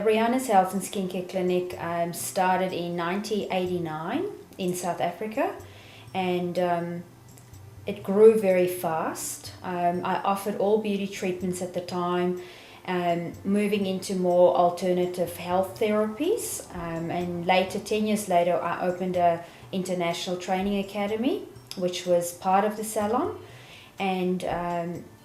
Riana's Health and Skincare Clinic started in 1989 in South Africa, and it grew very fast. I offered all beauty treatments at the time, moving into more alternative health therapies, and later, 10 years later, I opened a international training academy, which was part of the salon. And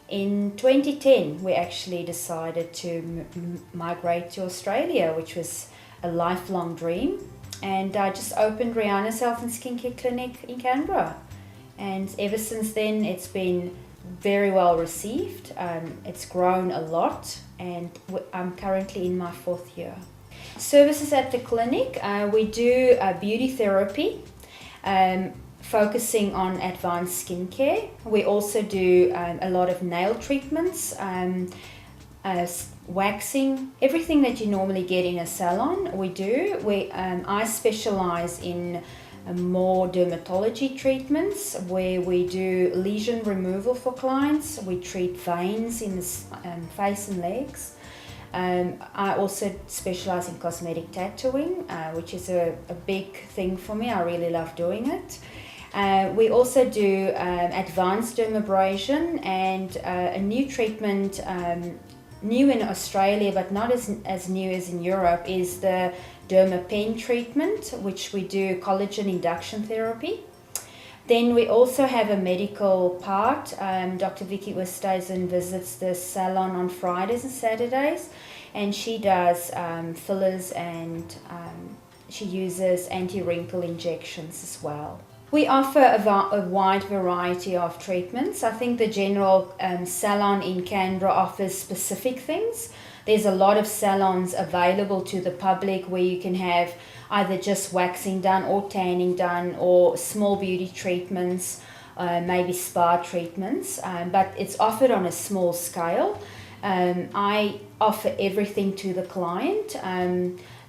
in 2010, we actually decided to migrate to Australia, which was a lifelong dream. And I just opened Riana's Health and Skincare Clinic in Canberra. And ever since then, it's been very well received. It's grown a lot, and I'm currently in my 4th year. Services at the clinic, we do beauty therapy, focusing on advanced skincare. We also do a lot of nail treatments, waxing, everything that you normally get in a salon we do. I specialize in more dermatology treatments, where we do lesion removal for clients. We treat veins in the face and legs. I also specialize in cosmetic tattooing, which is a big thing for me. I really love doing it. We also do advanced dermabrasion, and a new treatment, new in Australia but not as new as in Europe, is the dermapen treatment, which we do collagen induction therapy. Then we also have a medical part. Dr. Vicky Westhuizen visits the salon on Fridays and Saturdays, and she does fillers, and she uses anti-wrinkle injections as well. We offer a wide variety of treatments. I think the general salon in Canberra offers specific things. There's a lot of salons available to the public where you can have either just waxing done or tanning done, or small beauty treatments, maybe spa treatments, but it's offered on a small scale. I offer everything to the client.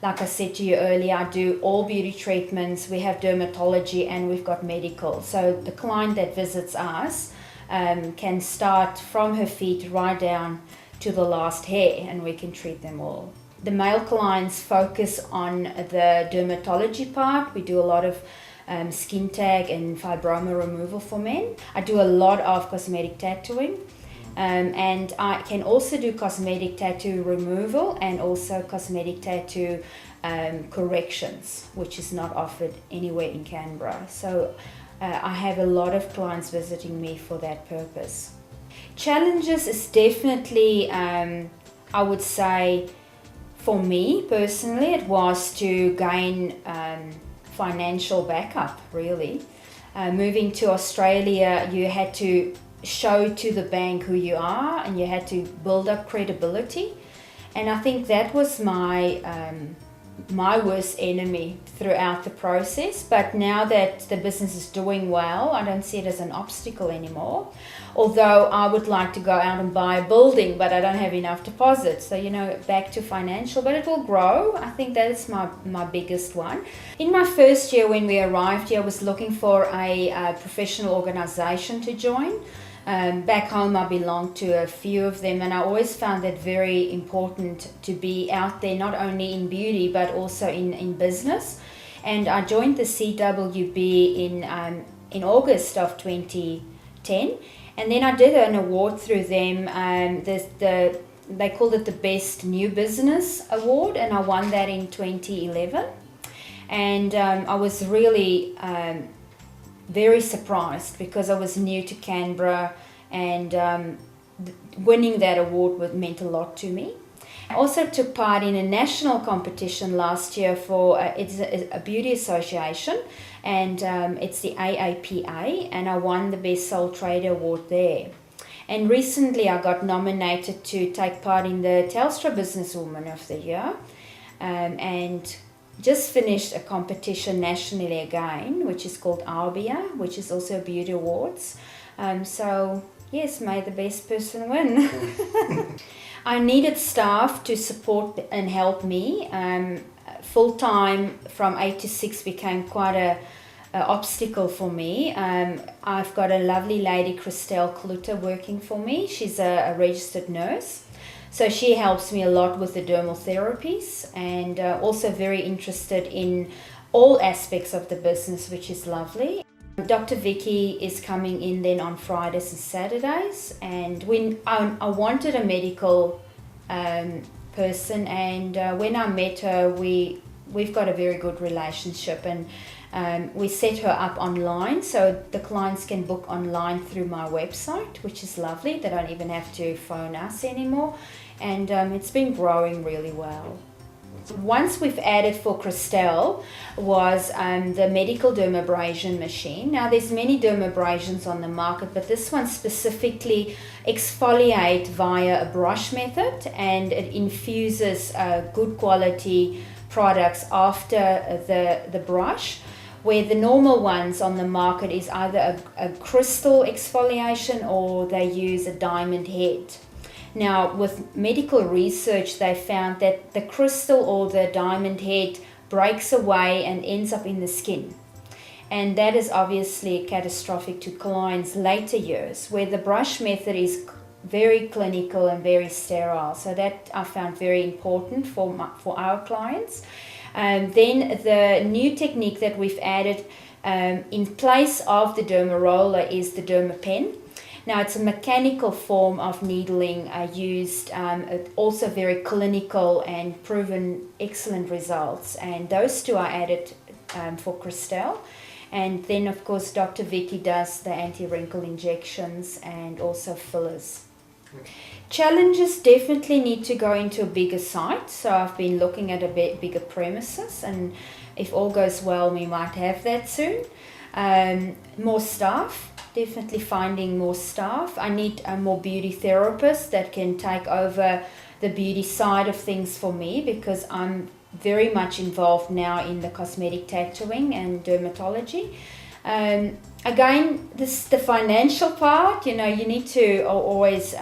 Like I said to you earlier, I do all beauty treatments. We have dermatology and we've got medical. So the client that visits us can start from her feet right down to the last hair, and we can treat them all. The male clients focus on the dermatology part. We do a lot of skin tag and fibroma removal for men. I do a lot of cosmetic tattooing. And I can also do cosmetic tattoo removal and also cosmetic tattoo corrections, which is not offered anywhere in Canberra. So I have a lot of clients visiting me for that purpose. Challenges is definitely, I would say, for me personally, it was to gain financial backup, really. Moving to Australia, you had to show to the bank who you are, and you had to build up credibility, and I think that was my worst enemy throughout the process. But now that the business is doing well, I don't see it as an obstacle anymore, although I would like to go out and buy a building, but I don't have enough deposits, so back to financial, but it will grow. I think that is my biggest one. In my first year when we arrived here, I was looking for a professional organization to join. Back home I belonged to a few of them, and I always found that very important to be out there, not only in beauty but also in business. And I joined the CWB in August of 2010, and then I did an award through them. They called it the Best New Business Award, and I won that in 2011. And I was really very surprised, because I was new to Canberra, and winning that award meant a lot to me. I also took part in a national competition last year for it's a beauty association, and it's the AAPA, and I won the Best Sole Trader Award there. And recently I got nominated to take part in the Telstra Businesswoman of the Year, and just finished a competition nationally again, which is called Arbia, which is also beauty awards. So yes, may the best person win. I needed staff to support and help me. Full-time from 8 to 6 became quite a obstacle for me. I've got a lovely lady, Christelle Kluter, working for me. She's a registered nurse. So she helps me a lot with the dermal therapies, and also very interested in all aspects of the business, which is lovely. Dr. Vicky is coming in then on Fridays and Saturdays, and when I wanted a medical person, and when I met her, we've got a very good relationship, and we set her up online so the clients can book online through my website, which is lovely. They don't even have to phone us anymore, and it's been growing really well. Once we've added for Christelle was the medical dermabrasion machine. Now there's many dermabrasions on the market, but this one specifically exfoliates via a brush method, and it infuses good quality products after the brush, where the normal ones on the market is either a crystal exfoliation or they use a diamond head. Now, with medical research, they found that the crystal or the diamond head breaks away and ends up in the skin. And that is obviously catastrophic to clients later years, where the brush method is very clinical and very sterile. So that I found very important for our clients. Then the new technique that we've added in place of the derma roller is the derma pen. Now it's a mechanical form of needling used, also very clinical and proven excellent results. And those two are added for Christelle. And then of course Dr. Vicky does the anti-wrinkle injections and also fillers. Challenges definitely need to go into a bigger site. So I've been looking at a bit bigger premises, and if all goes well we might have that soon. More staff. Definitely finding more staff. I need more beauty therapists that can take over the beauty side of things for me, because I'm very much involved now in the cosmetic tattooing and dermatology. Again, the financial part, you need to always,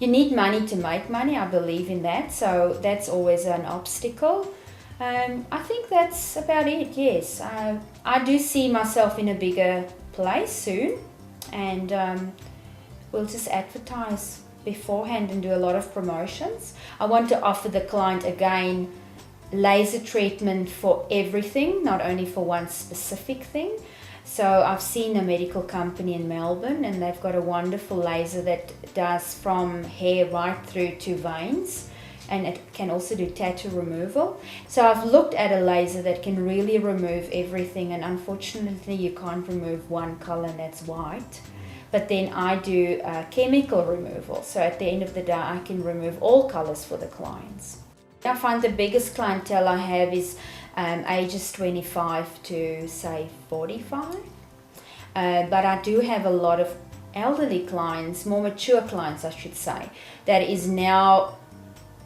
you need money to make money. I believe in that. So that's always an obstacle. I think that's about it, yes. I do see myself in a bigger place soon, and we'll just advertise beforehand and do a lot of promotions. I want to offer the client again laser treatment for everything, not only for one specific thing. So I've seen a medical company in Melbourne, and they've got a wonderful laser that does from hair right through to veins, and it can also do tattoo removal. So I've looked at a laser that can really remove everything, and unfortunately you can't remove one color, and that's white. But then I do chemical removal, so at the end of the day I can remove all colors for the clients. I find the biggest clientele I have is ages 25 to say 45, but I do have a lot of elderly clients, more mature clients I should say, that is now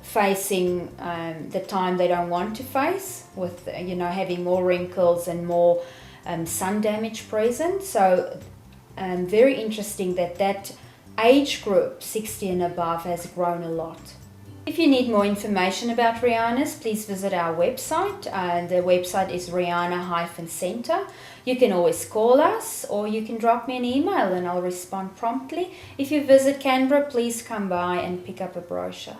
facing the time they don't want to face, with having more wrinkles and more sun damage present. So very interesting that age group 60 and above has grown a lot. If you need more information about Riana's, please visit our website. The website is Riana-Center. You can always call us, or you can drop me an email and I'll respond promptly. If you visit Canberra, please come by and pick up a brochure.